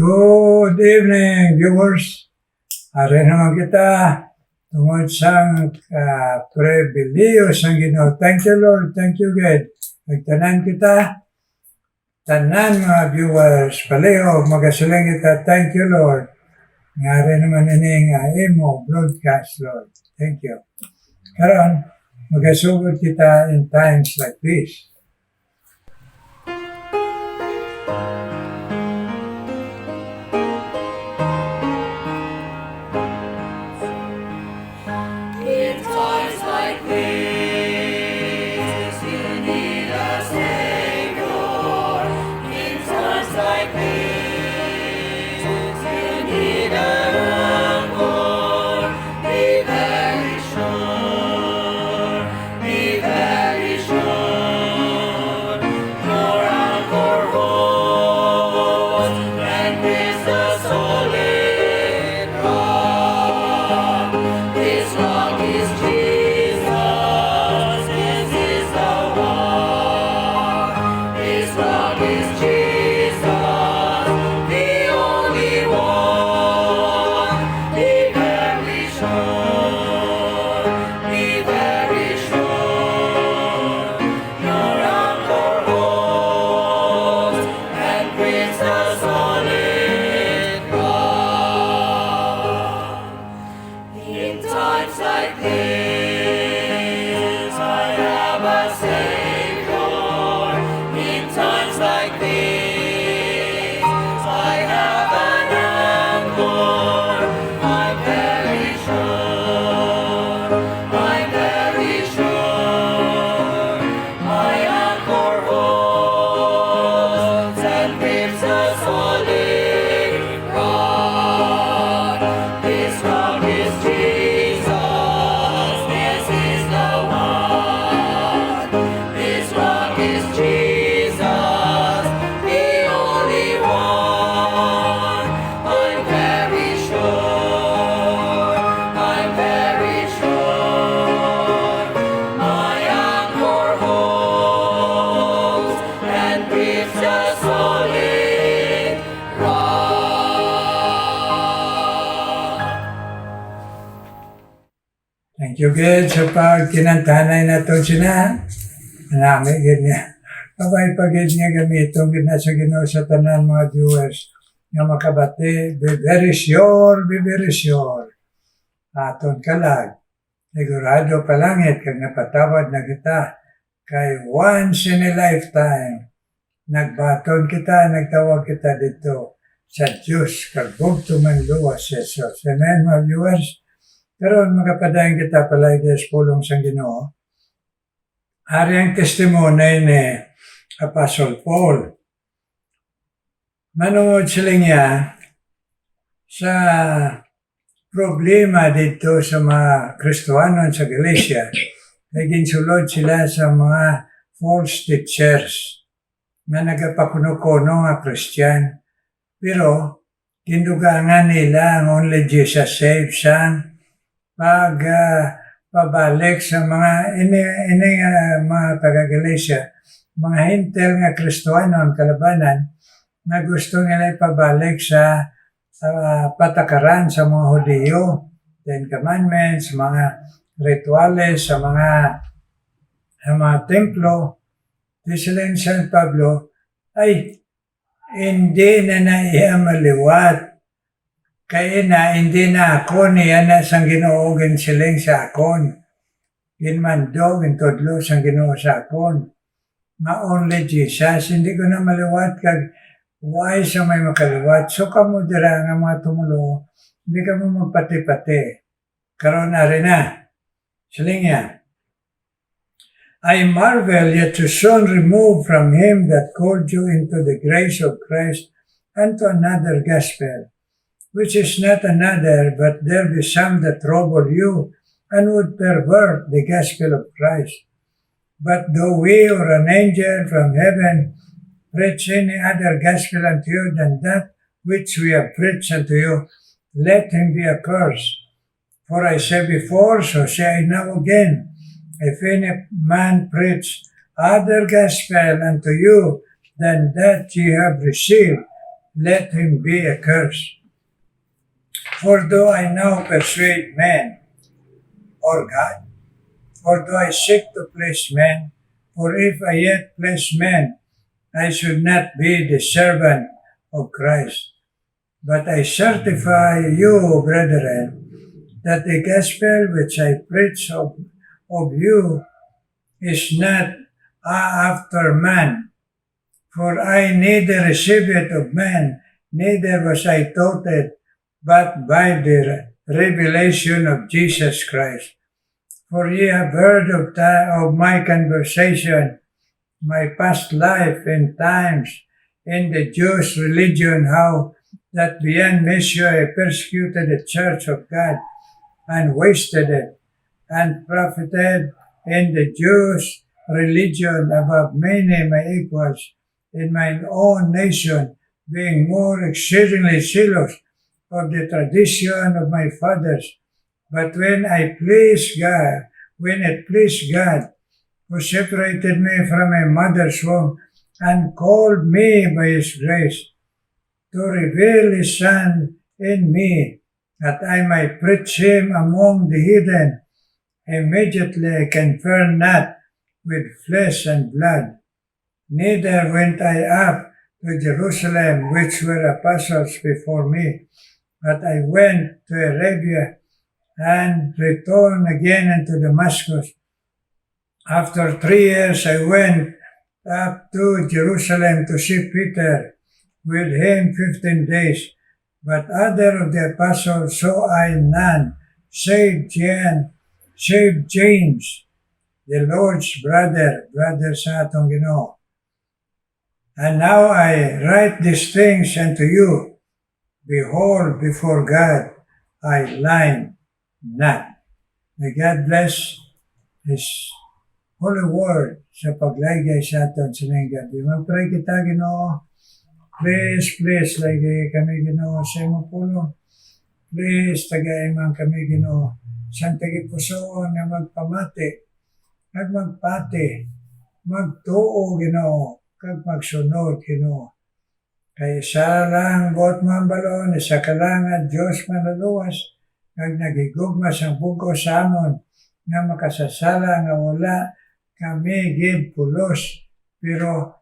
Good evening, viewers. Ari naman kita tungod sa pribiliyo sa Ginoo. Thank you, Lord. Thank you, God. Nagtanan kita, tanan mga viewers, palayo, magasiling kita. Thank you, Lord. Ngari naman ini nga imo broadcast, Lord. Thank you. Karon, magasugod kita in times like this. In times like this, you need a Savior. In times like this, you need a Lord. Be very sure, be very sure. Your anchor holds, and is the solid rock. This rock is Jesus, this is the one. This rock is Jesus, the only one. Be very sure, be very sure. Your anchor holds, and grips the solid rock. In times like this, I have a Savior. In times like this, I have an anchor. I'm very sure, I'm very sure. My anchor holds and grips a solid rock. This rock is Jesus, this is the one. This rock is Jesus, the only one. I'm very sure, I'm very sure. My anchor holds and grips a solid rock. Thank you, God, sa pagkinantanay na ito sina. Nami, God niya. Pabay pa, God niya, gamitong gina sa Ginoo sa tanan mga viewers. Nga makabati, be very sure, be very sure. Aton kalag. Sigurado palangit kag napatawad na kita. Kay once in a lifetime, nagbaton kita, nagtawag kita dito sa Diyos, kag bugto man luwas Jesus. Amen, mga viewers? Pero magapadayon kita palagi sa pulong sa Ginoo. Ari ang testimony ni Apostle Paul. Manungod sila niya sa problema dito sa mga Kristohanon sa Galacia. Naging sulod sila sa mga false teachers na nagapakuno-kuno nga Christian. Pero kindugangan nila ang only Jesus saves sang pabalik sa mga mga taga-Galacia, mga hintel nga Kristohanon kalabanan na gusto nila ipabalik sa patakaran sa mga Hudiyo, Ten Commandments, mga rituales, sa mga templo. Di sila yung San Pablo, ay, hindi na naiya maliwat. Kaya na, hindi na ako niya na sang Ginoo siling sa akon. Ginmando, gintudlo sang Ginoo sa akon. Na only Jesus, hindi ko na maliwat kag why sa may makaliwat. So kamo dira nga mga tumulo, hindi ka mo magpati-pati. Karon na rin na. Siling niya. I marvel yet to soon remove from him that called you into the grace of Christ unto another gospel, which is not another, but there be some that trouble you and would pervert the gospel of Christ. But though we or an angel from heaven preach any other gospel unto you than that which we have preached unto you, let him be accursed. For I said before, so say I now again, if any man preach other gospel unto you than that ye have received, let him be accursed. For though I now persuade men, or God, or do I seek to please men? For if I yet please men, I should not be the servant of Christ. But I certify you, brethren, that the gospel which I preach of you is not after man. For I neither received it of man, neither was I taught it, but by the revelation of Jesus Christ. For ye have heard of my conversation, my past life in times, in the Jewish religion, how that beyond measure I persecuted the church of God, and wasted it, and profited in the Jewish religion above many my equals in mine own nation, being more exceedingly zealous of the tradition of my fathers. But when it pleased God, who separated me from my mother's womb, and called me by his grace, to reveal his Son in me, that I might preach him among the heathen, immediately I conferred not with flesh and blood, neither went I up to Jerusalem, which were apostles before me, but I went to Arabia, and returned again unto Damascus. After 3 years I went up to Jerusalem to see Peter, with him 15 days. But other of the apostles saw I none, save James, the Lord's brother sa atong Ginoo. And now I write these things unto you. Behold, before God, I lie not. May God bless His Holy Word sa paglaygay sa aton sa ngayong gabi. Mag-pray kita, Ginoo. Please, lagay kami, Ginoo, sa imong pulong. Please, tagaiman kami, Ginoo. Sang tagipusoon na magpamati, magpati, magtuo, Ginoo, kag magsunod, Ginoo. Kay isa lang, bot mambalon, isa ka lang at Diyos malaluwas, kag nagigugma sa bugo sa amon, nga makasasala nga wala kami gid pulos, pero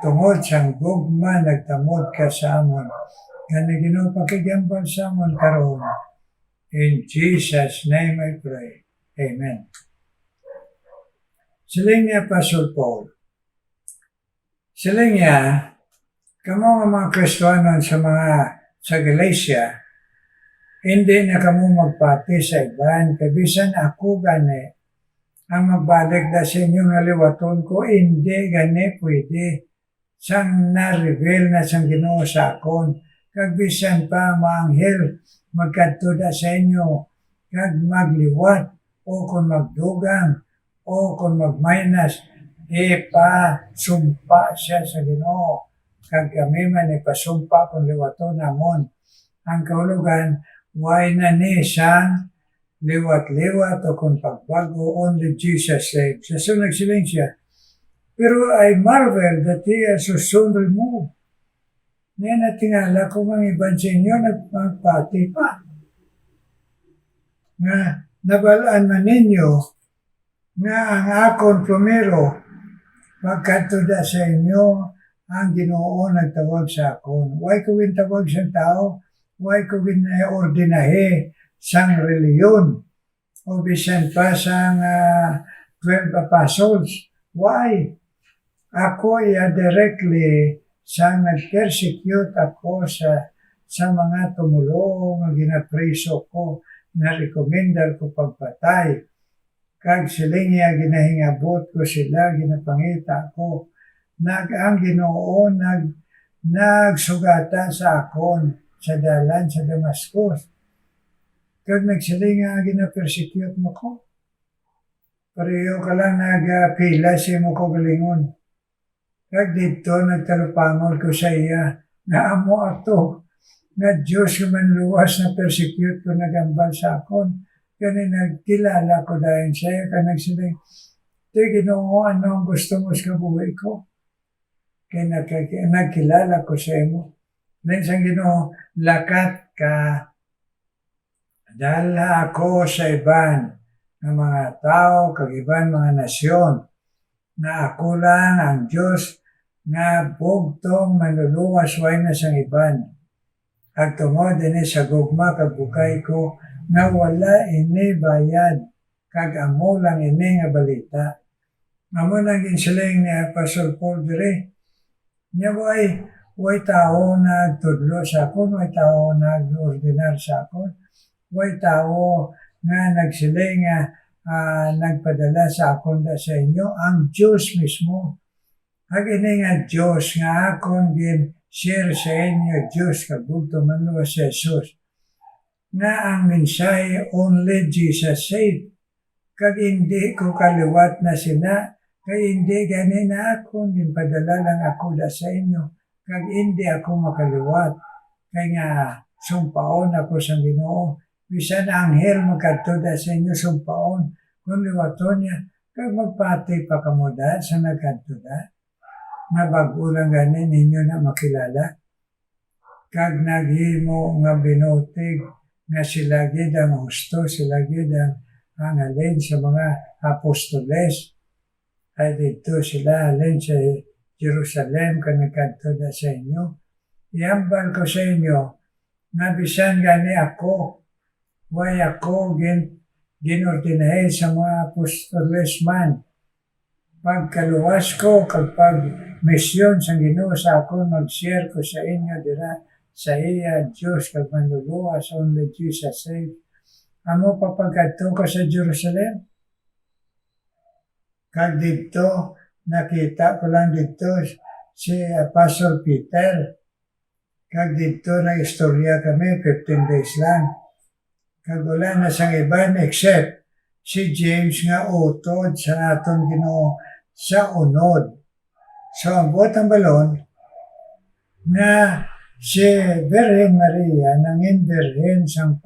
tungod sang gugma nagtamod ka sa amon. Kani Ginoo pakigambal sa amon karon. In Jesus' name I pray. Amen. Siling niya Apostle Paul. Siling niya, kamo nga mga Kristohanon sa Galatia, hindi na kamo magpati sa iban, kabisan ako gani, ang magbalik na sa inyong haliwaton ko, hindi gani pwede. Sang na-reveal na sang Ginoo sa akon, kagbisan pa maanghel, magkadto na sa inyo, kag magliwat, o kung magdugang, o kung magmaynas, ipasumpa siya sa Ginoo. Kag kami man ipasumpa kung liwaton namon. Ang kahulugan, why na ni sang liwat-liwat o kung pagbago, only Jesus saves. So nagsiling siya. Pero I marvel that He has so soon removed. Ngayon na tingala ko mga iban sa inyo, nagpati pa. Nga, nabalaan man ninyo, nga ang akon primero, magkatuda sa inyo, ang Ginoo nagtawag sa akon. Why ko tawag sa tao? Why ko ordinahe sang reliyon? O bisan pa sang 12 apostles. Why? Ako directly sang nag-persecute ako sa mga tumulong, nga ginapreso ko, na-recommendal ko pagpatay. Kag siling niya ginahingabot ko sila, ginapangita ko. Ang Ginoo nagsugata sa akon sa dalan sa Damascus. Kag nagsiling nga gina-persecute mo ko. Pareho ka lang nagpila si mo ko galingon. Kag dito nagtalupangol ko sa iya na amo ato na Diyos man luwas na persecute ko nagambal sa akon. Kani nagkilala ko dahil siya kag nagsiling, Ginoo, ano ang gusto mo sa kabuhay ko? Kaya nagkilala ko sa imo. Then sa Ginoo, lakat ka dala ako sa iban ng mga tao, kag iban mga nasyon, na ako lang ang Diyos nga bugtong manluluwas way na sang iban. At tungod ini sa gugma kag bukay ko nga wala ini bayad, kag amo lang ini nga balita. Amo nang ginsiling ni Apostle Paul diri, niya way tao nagtudlo sa akon, way tao nag-ordinar sa akon, way tao nga nagsiling nga nagpadala sa akon da sa inyo, ang Diyos mismo. Hag ini nga Diyos nga akon gin-share sa inyo, Diyos kabugto manluwas sa Jesus. Nga ang mensahe only Jesus saved. Kag hindi ko kaliwat na sina, kay hindi gani na akon ginpadala lang ako da sa inyo. Kag hindi ako makaliwat. Kay nga sumpaon ako sa Ginoo. Bisan anghel magkadto da sa inyo sumpaon. Kung liwaton niya, kag magpati pa kamo da sa nagkadto da. Nga bago lang gani ninyo na makilala. Kag naghimo nga binutig nga sila gid ang husto, sila gid ang alin sa mga apostoles. Ay dito sila alin sa Jerusalem ka nagkadto da sa inyo. Iambal ko sa inyo nga bisan gani ako, way ako ginordinahe sa mga apostoles man. Pagkaluwas ko kapag misyon sa Ginoo sa ako, mag-share ko sa inyo dira sa iya Diyos kag manluluwas only Jesus saved. Amo papagkadto ko sa Jerusalem. Kag dito nakita ko lang dito si Apostle Peter. Kag dito na istorya kami 15 days lang. Kag wala na sang iban except si James nga utod sa aton Ginoo sa unod. So ang buot ang balon na si Virgin Maria nangin birhen sang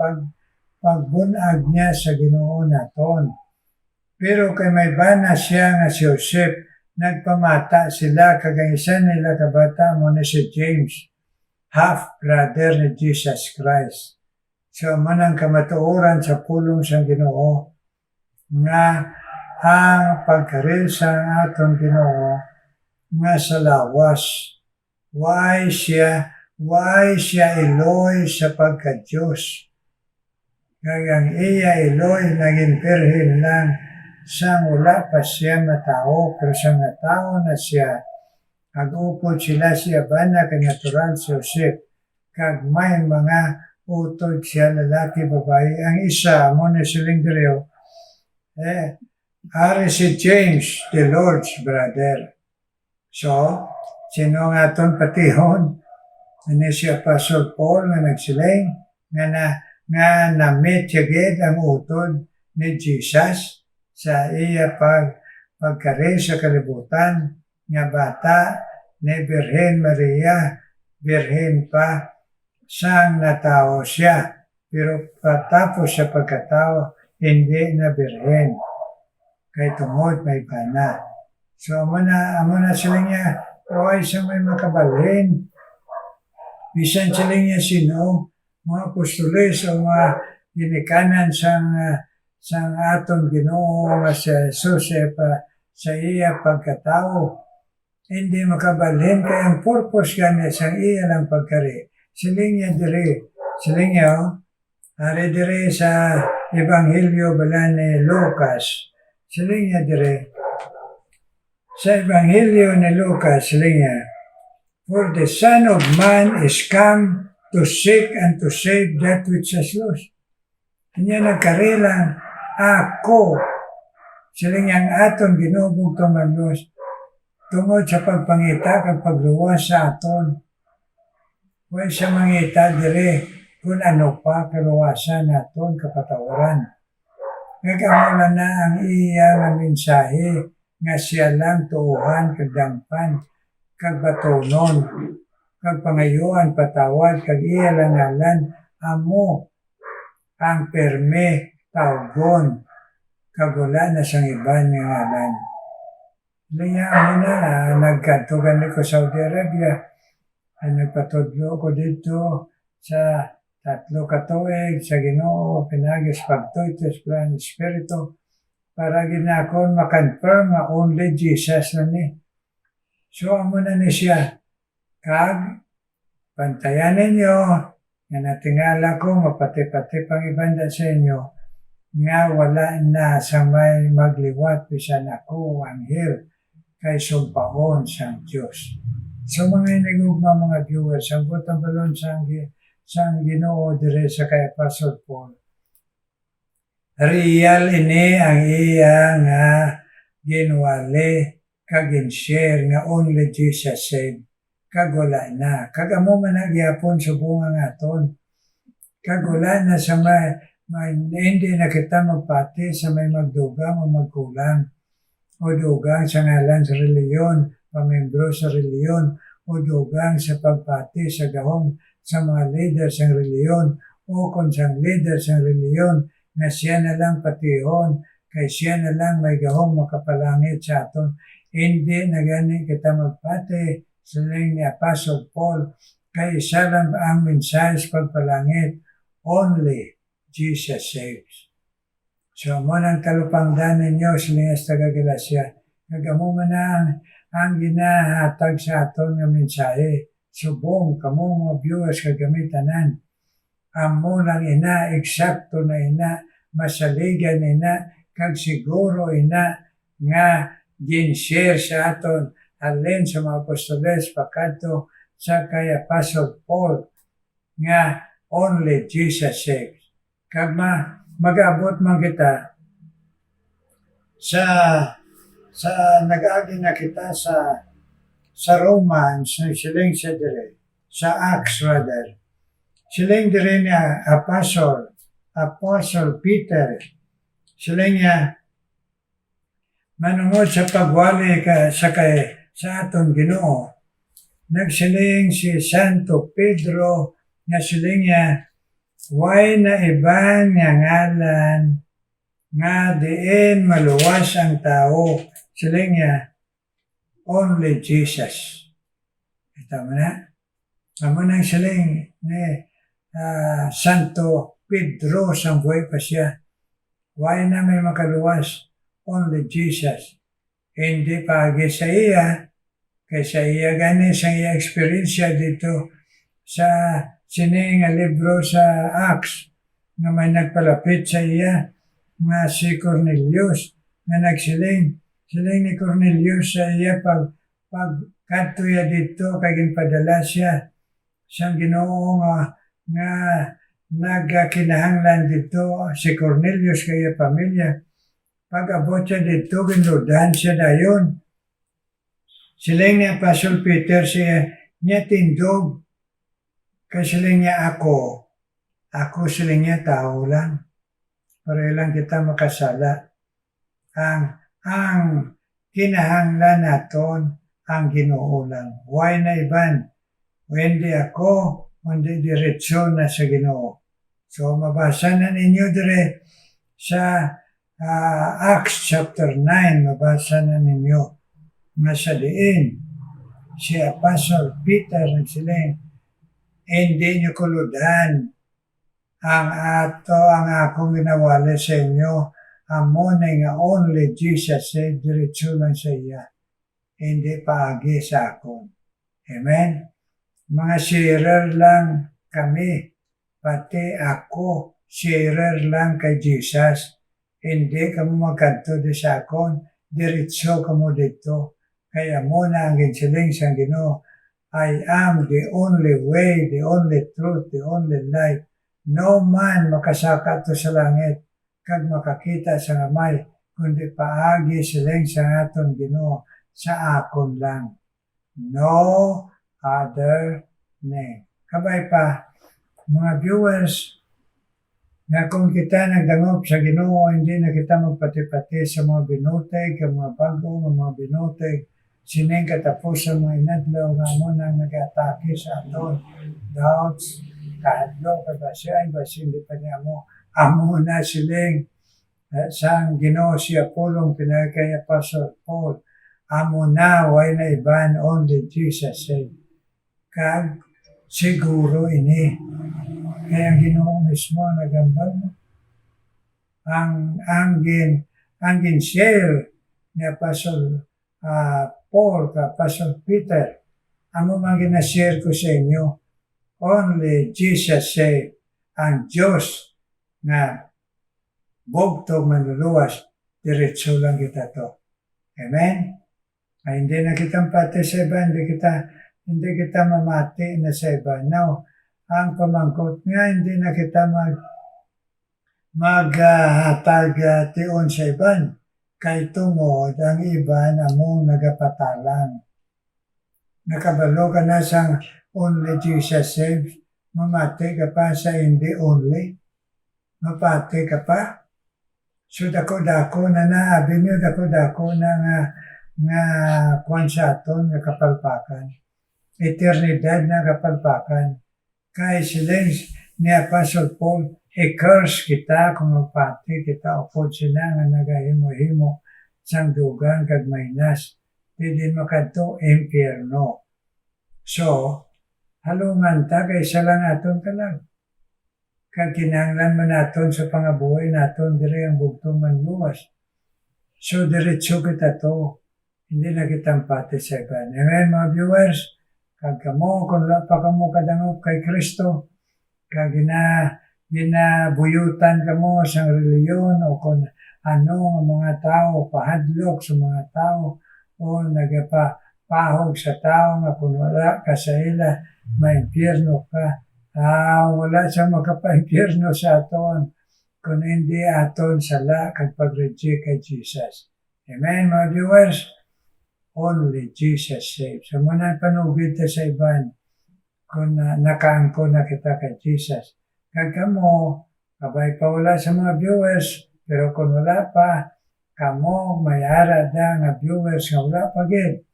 pagbunag niya sa Ginoo naton. Pero kay may bana siya nga si Joseph, nagpamata sila kag ang isa nila kabata mo na si James, half brother ni Jesus Christ. So manang kamatuoran sa pulong sa Ginoo nga ang pagkaril sa aton Ginoo nga sa lawas. Why siya Eloy sa pagka-Diyos. Kaya ang iya Eloy naging birhen lang sang wala pa siya matao, pero sa nga tao na siya, agupod sila siya ba na natural si Joseph, kag may mga utod siya lalaki, babae. Ang isa, mo na siling direo, ari si James, the Lord's brother. So, sino nga itong patihon? Ano si Apostle Paul nga nagsiling, nga na-meet yagid ang utod ni Jesus, sa iya pagkari sa kalibutan nga bata ni Birhen Maria, birhen pa sang natao siya. Pero patapos sa pagkatao, hindi na birhen. Kay tungod may bana. So amo na sila niya, ay sa may makabalhin. Bisan sila niya sino, mga apostoles o mga ginikanan sang aton Ginoo nga sa Jesus sa iya pagkatao. Hindi makabalhin kay ang purpose gani sang iya lang pagkari. Siling niya dire, ari dire sa Ebanghelyo bala ni Lucas. Siling niya dire, sa Ebanghelyo ni Lucas, siling niya, for the Son of Man is come to seek and to save that which is lost. Kanya nagkarilang ako, siling ang aton ginubugtong maglos, tungod sa pagpangita kag pagluwas sa aton. Huwag sa mangita dire kung ano pa kaluwasan naton kapatawaran. Nagamulan na ang iya nga mensahe nga siya lang tuuhan kag dangpan kag batonon kag pangayuan patawad kag iya lang ngalan amo ang perme tawgon kag wala na sang iban nga ngalan. Liya mo na nagkatugan ni ko Saudi Arabia. ay nagpatudlo ko dito sa 3 ka tuig sa Ginoo pinagis pagtuitos plan Espiritu para ginakon makonfirm nga only Jesus na ni. So amo na ni siya kag pantayan ninyo nga natingala ko mapati-pati pang ibanda sa inyo nga wala na sa may magliwat bisan ako anghel kay sumpaon sang Dios. So mga inigugma mga viewers, ang butang balon sang Ginoo dire sa kay Apostle Paul. Real ini ang iya nga ginwali kag in-share nga only Jesus saved. Kag wala na. Kag amo man nagyapon subong ang aton. Kag wala na sa hindi na kita magpati sa may magdugang o magkulang. O dugang sa ngalan sa reliyon, pamembro sa reliyon, o dugang sa pagpati sa gahong sa mga leader sa reliyon, o kung siyang leader sa reliyon, na siya na lang patihon, kay siya na lang may gahong makapalangit sa aton. Hindi na gani kita magpati sa ni Apostle Paul, kay isa lang ang mensahe pagpalangit, only Jesus saves. So, mo nang talupangdan ninyo sa taga Galacia. Nagamo man ang ginahatag sa aton nga mensahe. Subong, kamo mga viewers kagamitan amo lang ina, eksakto na ina, masaligan ina, kag siguro ina nga gin-share sa aton alin sa mga apostoles pagkanto sa kay Apostle Paul nga only Jesus saves. Kag mag-abot man kita sa nag-agi na kita sa Romans siling siya dire sa Acts rather siling dire niya Apostle Peter siling niya manungod sa pagwali sa aton Ginoo nagsiling si Santo Pedro nga siling niya way na iban nga ngalan nga diin maluwas ang tao. Siling niya, only Jesus. Ito mo na. Amo nang siling ni Santo Pedro sang buhay pa siya. Way na may makaluwas, only Jesus. Hindi pagi sa iya, kay sa iya gani sa iya experience dito sa sining nga libro sa Acts nga may nagpalapit sa iya nga si Cornelius nga nagsiling ni Cornelius sa iya pag kadtuya dito kay ginpadala siya siyang Ginoo nga nagkinahanglan dito si Cornelius kay iya pamilya pag abot siya dito ginludan siya dayon siling ni Apostle Peter siya niya tindog kasi siling niya ako siling niya tao lang. Para lang kita makasala. Ang kinahanglan naton ang Ginoo lang. Why na iban? Hindi ako, hindi diretsyo na sa Ginoo. So mabasa na ninyo dire sa Acts chapter 9, mabasa na ninyo. Nasa diin, si Apostle Peter nagsiling, hindi nyo kuludhan ang akong ginawali sa inyo, amo na nga only Jesus said, diretso lang sa iya, hindi paagi sa akon. Amen? Mga sharer lang kami, pati ako, sharer lang kay Jesus. Hindi kamo magkanto di sa akon, diretso kamo dito. Kaya muna ang ginsiling sa Ginoo, I am the only way, the only truth, the only life. No man makasaka to sa langit, kag makakita sa Amay, kundi paagi siling sa aton Ginoo, sa akon lang. No other name. Kabay pa, mga viewers, na kung kita nagdangop sa Ginoo, hindi na kita magpati-pati sa mga binuteg, mga bago, mga binuteg, sining katapusan mga inadlaw nga mo nang nag-atake sa aton doubts, kahadlo, kabasyan, basi hindi pa niya mo, amo na siling sang Ginoo si Apolong pinagkay Apostle Paul, amo na, way na iban, only Jesus said. kag siguro ini. Kaya ang Ginoo mismo nagambal mo. Ang share ni Apostle Paul ka Apostle Peter, amo man gina-share ko sa inyo. Only Jesus say, ang Diyos nga bugtong manluluwas, diretso lang kita to. Amen? Ay hindi na kita pati sa iba, hindi kita mamati na sa iba. Now, ang pamangkot nga, hindi na kita maghatag tion sa iban. Kay tungod ang iba na mong nagapatalang. Nakabalo ka na sa only Jesus saves, mamati ka pa sa hindi only. Mapati ka pa. So dako-dako na naabi niyo, dako-dako na nga kwan sa aton, nga kapalpakan. Eternidad na kapalpakan. Kaya siling ni Apostle Paul, i-curse kita kung magpati kita upod sila nga nagahimo-himo sang dugang kag maynas. Di din makadto impyerno. So, halungan ta kay isa lang aton kalag. Kag kinahanglan man naton sa pangabuhay naton diri ang bugtong manluwas. So, diretso kita to. Hindi na kitang pati sa iba. Amen, mga viewers? Kag kamo, kung wala pa kamo kadangog kay Kristo, kag ginabuyutan kamo sa reliyon o kung ano ang mga tao, pahadlok sa mga tao, o nagapahog sa tao nga kung wala ka sa ila, maimpyerno ka. Wala siya makapaimpyerno sa aton kung hindi aton sala kag pag-reject kay Jesus. Amen, mga viewers? Only Jesus saves. So muna panugid ta sa iban kung nakaangko na kita kay Jesus. Kag kamo, kabay pa wala sa mga viewers, pero kung wala pa, kamo mayara da nga viewers nga wala pa gid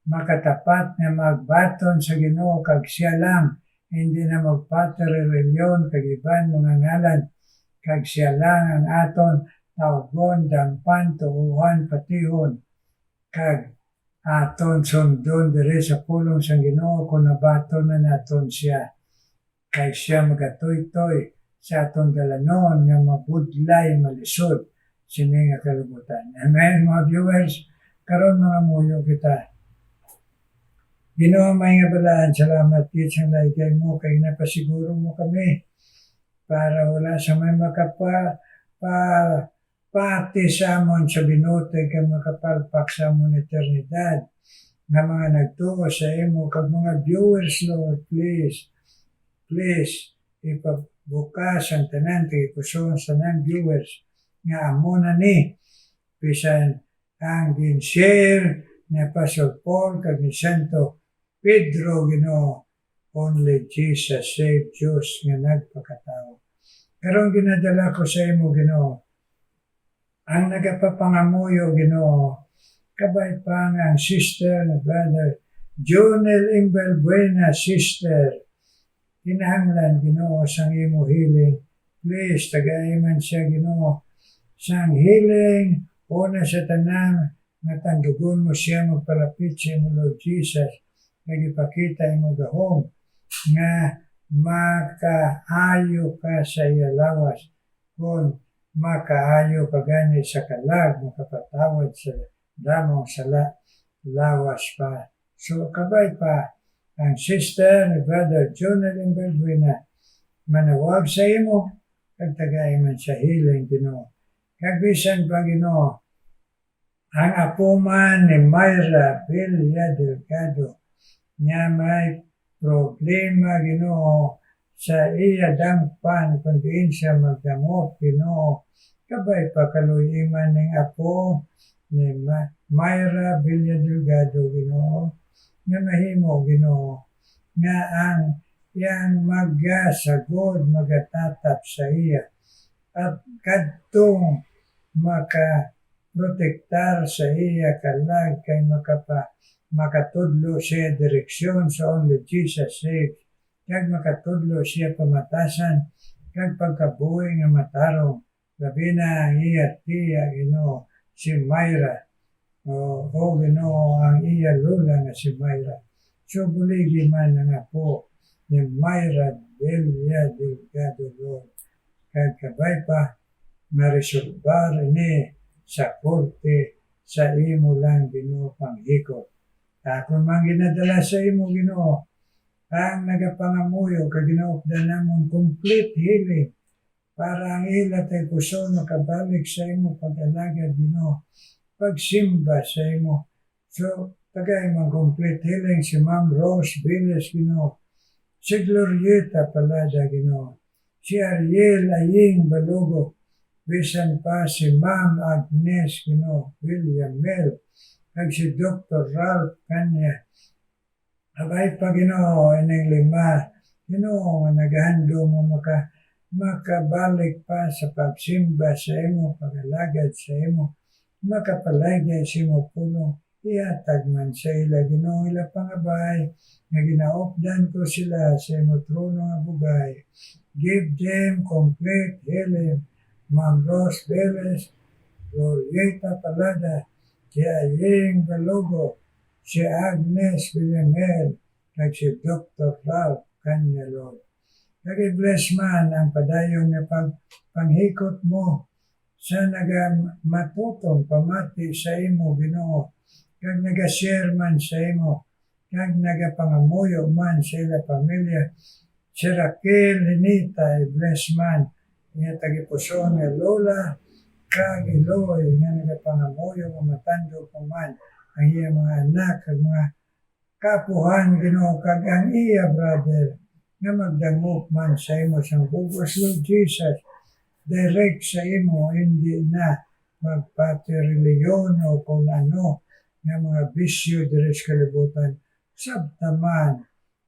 makatapat nga magbaton sa Ginoo kag siya lang, hindi na magpati reliyon kag iban mga ngalan, kag siya lang ang aton tawgon, dangpan, tuuhan, patihon, kag aton sundon diri sa pulong sa Ginoo kung nabaton na naton siya. Kay siya magatoy-toy sa atong dalanon nga mabudlay, malisod sini nga kalibutan. Amen, mga viewers? Karon mga muyo kita. Ginoo may nga balaan, salamat kit sa laygay mo kay napasiguro mo kami para wala sa may pati sa amon sa binuti kay makapalpak sa amon eternidad nga mga nagtuo sa imo kag mga viewers, Lord, please ipabukas ang tanan kay puson sa tanan viewers nga amo na ni bisan ang gin-share ni Apostle Paul kag ni Santo Pedro, Ginoo, only Jesus save, Diyos nga nagpakatao. Karon ginadala ko sa imo, Ginoo, ang nagapapangamuyo, Ginoo, kabay pa nga ang sister na brother Jonel Imbel Buena, sister, kinahanglan, Ginoo, sang imo healing. Please, tagaiman siya, Ginoo, sang healing, una sa tanan, nga tandugon mo siya magpalapit sa imo, Lord Jesus, nagipakita imo gahom, nga makaayo ka sa iya lawas, kung makaayo ka gani sa kalag, makapatawad sa damong sala, lawas pa. So, kabay pa, ang sister ni Brother Jonel Imbalbuena, manawag sa imo, kag tagaiman sa healing, Ginoo. Kag bisan pa, Ginoo, ang apo man ni Myra Belia Delgado, niya may problema, Ginoo, sa iya dangpan, kung diin siya magdamot, Ginoo. Kabay pa kaluyiman ng apo ni Myra Belia Delgado, Ginoo, nga mahimo, Ginoo, nga ang yang magasagod, magatatap sa iya, at kadtong makaprotektar sa iya kalag kay makatudlo siya direksyon sa only Jesus saves, kag makatudlo siya pamatasan, kag pagkabuhi nga matarong, labi na ang iya tiya, Ginoo, si Myra, o Ginoo ang iya lula nga si Myra. So buligi man nga po ni Myra Delia Delgado Lord. Kag kabay pa marisulbar ni sa korte sa imo lang Ginoo panghikot. Ako man ginadala sa imo Ginoo ang nagapangamuyo kag ginaupdan namon complete healing para ang ila tay puso makabalik sa imo pag-alagad Ginoo, pagsimba sa imo. So tagay man complete healing si Ma'am Rose Viles Ginoo, si Glorieta Palada Ginoo, si Ariel Aying Balogo, bisan pa si Ma'am Agnes Ginoo, William Mel, kag si Dr. Ralph Kanya. Abay pa Ginoo ining lima, Ginoo nga nagahando mo makabalik pa sa pagsimba sa imo, pag-alagad sa imo, makapalagay sa imo pulong, ihatag man sa ila Ginoo ila pangabay, nga ginaupdan ko sila sa imo trono nga bugay. Give them complete healing. Ma'am Rose Veles, Glorieta Palada, si Aying Balogo, si Agnes Villamel, kag si Dr. Ralph Kanya Lord. Kag i-bless man ang padayon nga panghikot mo sa matutong pamati sa imo Ginoo, kag naga-share man sa imo, kag nagapangamuyo man sa ila pamilya. Si Raquel Lenita, i-bless man niya tagipuso nga Lola kag Eloy nga nagapangamuyo nga matando pa man ang iya mga anak kag mga kapuhan Ginoo, kag ang iya brother nga magdangop man sa imo sang bugos Lord Jesus, direct sa imo, hindi na magpati-reliyon o kung ano nga mga bisyo diri sa kalibutan. Sabtaman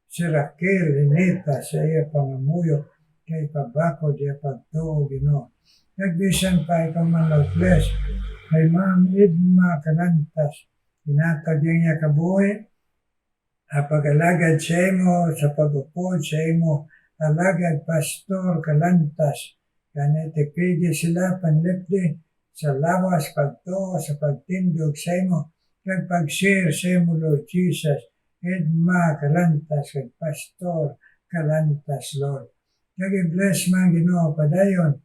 si Raquel Lenita sa iya pangamuyo kay pabako diya pagtuo Ginoo. Nagbisan pa ikaw man mag-bless kay Ma'am Idma Calantas, inatag niya kabuhi, pag-alagad sa imo, sa pag-upod sa imo, alagad Pastor Calantas, kanete pigi sila panlipdi sa lawas pagtuo, sa pagtindog sa imo, kag pag-share sa imo Lord Jesus, Idma Calantas, kag Pastor Calantas Lord. Kag i-bless man Ginoo padayon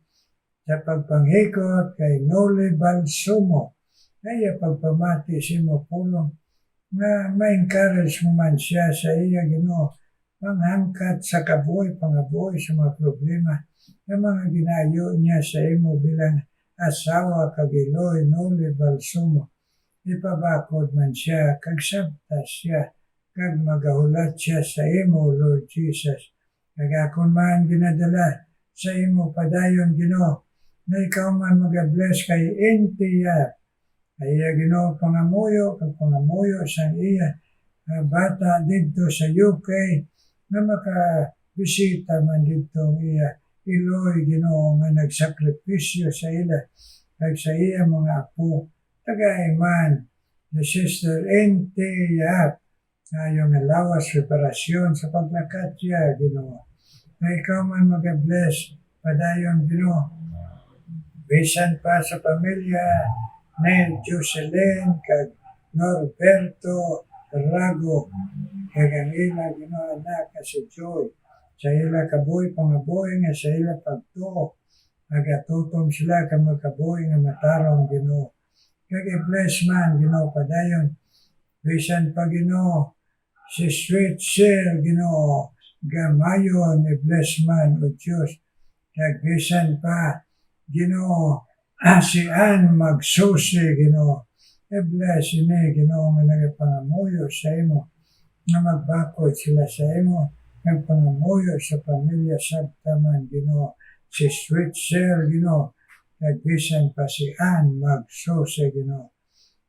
sa pagpanghikot kay Noli Balsumo, kaya pagpamati sa imo pulong, nga ma-encourage mo man siya sa iya Ginoo, panghangkat sa kabuhi, pangabuhi sa mga problema, ng mga ginayo niya sa imo bilang asawa kag Eloy Noli Balsumo. Ipabakod man siya, kag sabtas siya, kag magahulat siya sa imo Lord Jesus. Kag akon man ginadala sa imo padayon Ginoo, na ikaw man mag-bless kay Intiya, iya Ginoo pangamuyo, kag pangamuyo sa iya bata dito sa UK, na makabisita man dito iya Eloy Ginoo nga nagsakripisyo sa ila, kag sa iya mga apo, tagay man, the Sister Intiya, ngayong lawas reparasyon sa paglakat siya Ginoo. Na ikaw man mag-bless padayon Ginoo, bisan pa sa pamilya ni Jocelyn kag Norberto Rago, kag ang ila Ginoo anak si Joy, sa ila kabuhi pangabuhi nga sa ila pagtuo, agatutom sila kag magkabuhi nga matarong Ginoo. Kag i-bless man Ginoo padayon, bisan pa Ginoo si Sweet Shell Ginoo, gamayon i-bless man o Diyos, kag bisan pa Ginoo si Ann Magsusi Ginoo, i-bless ini Ginoo nga nagapangamuyo sa imo, nga magbakod sila sa imo, nagpangamuyo sa pamilya sabtaman Ginoo, si Sweet Shell Ginoo, kag bisan pa si Ann Magsusi Ginoo.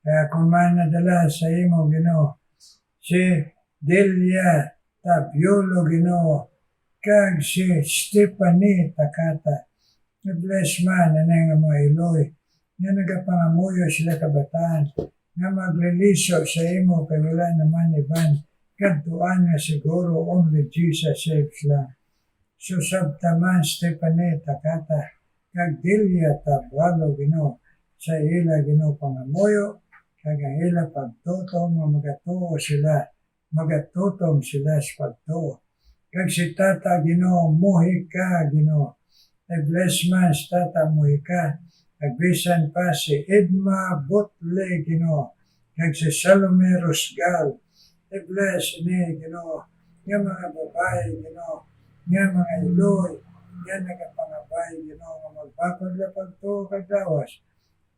Kaya kung man nadala sa imo Ginoo, si Delia Tapiolo Ginoo, kag si Stephanie Takata, i-bless man na nga mga Eloy, nga nagapangamuyo sila kabataan, nga magliliso sa imo kay wala naman iban, kadtuan nga siguro only Jesus saves lang. So sabtaman Stephanie Takata, kag Delia Tapiolo Ginoo, sa ila Ginoo pangamuyo, kag ang ila pagtuto nga magatuo sila magatutong sila sa pagtuo. Kag si Tata Ginoo muhi ka Ginoo. I-bless man si Tata muhi ka. Agbisan pa si Edma Butle Ginoo. Kag si Salome Rusgal. I-bless ni Ginoo. Nga mga babae Ginoo. Nga mga iloy. Nga nagapangabay Ginoo. Nga magbakod na pagtuo kag lawas.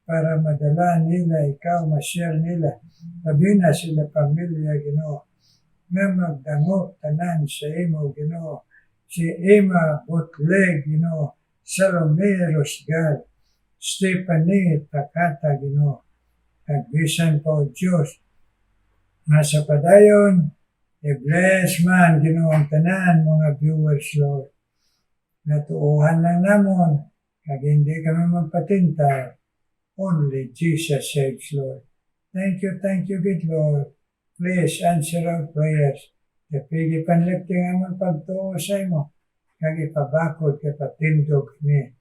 Para madala nila ikaw, ma-share nila. Sabi na sila pamilya Ginoo. Nga magdangop tanan sa imo Ginoo. Si Emma Butle Ginoo. Salome Rusgal. Stephanie Takata Ginoo. Agbisan po Diyos. Nasa padayon, i-bless man Ginoo ang tanan mga viewers Lord. Natuuhan lang namon, kag hindi kami magpatinta. Only Jesus saves Lord. Thank you, good Lord. Please answer our prayers. Kapigi panlipting amang pagtuo sa imo. Kag ipabakod kapatindog ni.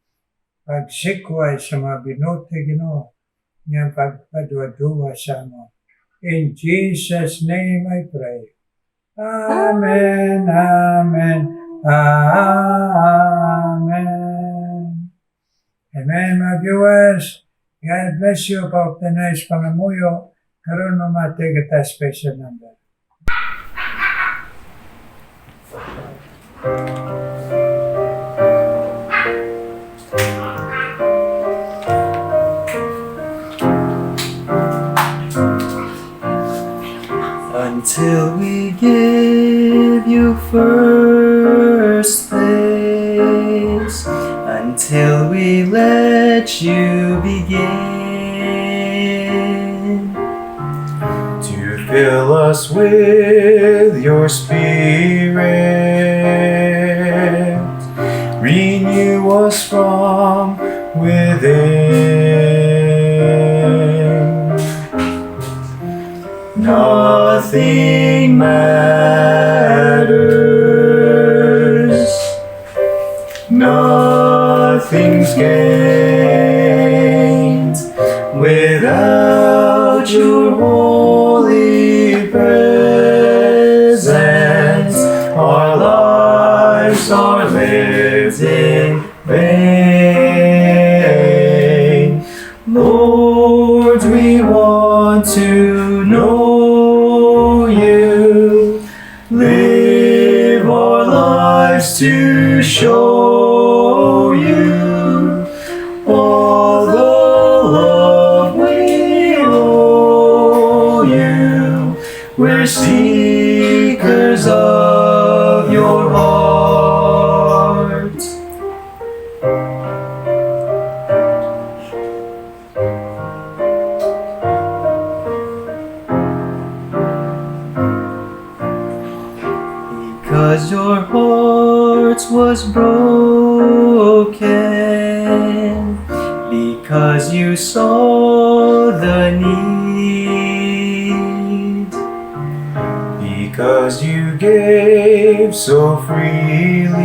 Pagsikway sa mga binote Ginoo. Nga pagpadwa-dwa sa amo. In Jesus' name I pray. Amen, amen, amen. Amen, mga viewers. God bless you. Pauptanay sa pangamuyo. Karoon mamati kita special number. Until we give you first place, until we let you begin to fill us with your Spirit, renew us from within. Nothing matters, nothing's gained without your holy presence. Our lives are lived in vain. Lord, we want to know you, live our lives to show you all the love we owe you. We're seekers of your heart. Because your heart was broken, because you saw the need, because you gave so freely,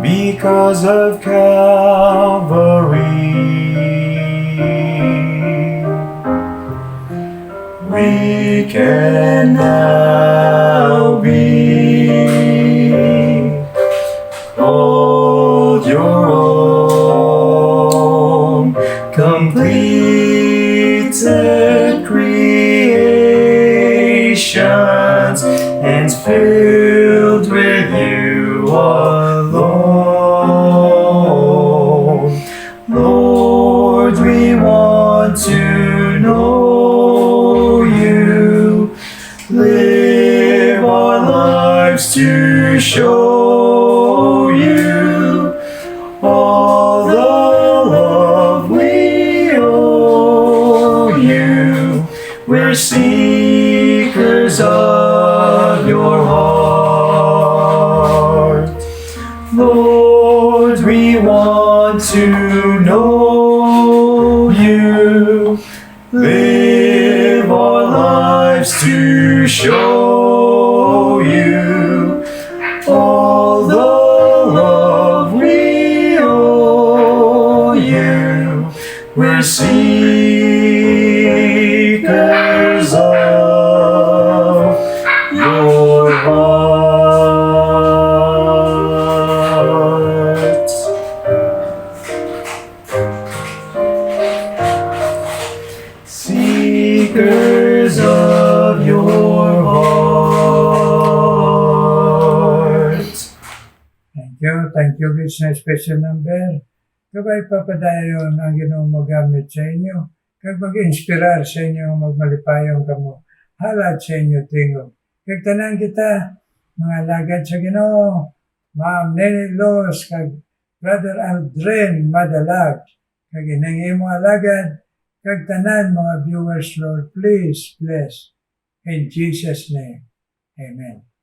because of Calvary. We can now be called your own, completed creations, and filled with you alone. Lord, we want to know you, live our lives to show you all the love we owe you. We're seekers of your heart. Lord, we want to know you, live our lives to show you all the love we owe you. We're seekers of Thank you, Lord, sa special number. Kabay papadayon ang Ginoo magamit sa inyo. Kag mag-inspirar sa inyo magmalipayong kamo. Halad sa inyo tingog. Kag tanan kita, mga lagad sa Ginoo. Ma'am Nene Los, kag Brother Aldrin Madalag. Kag inang mga alagad. Kag tanan mga viewers, Lord, please bless. In Jesus' name, amen.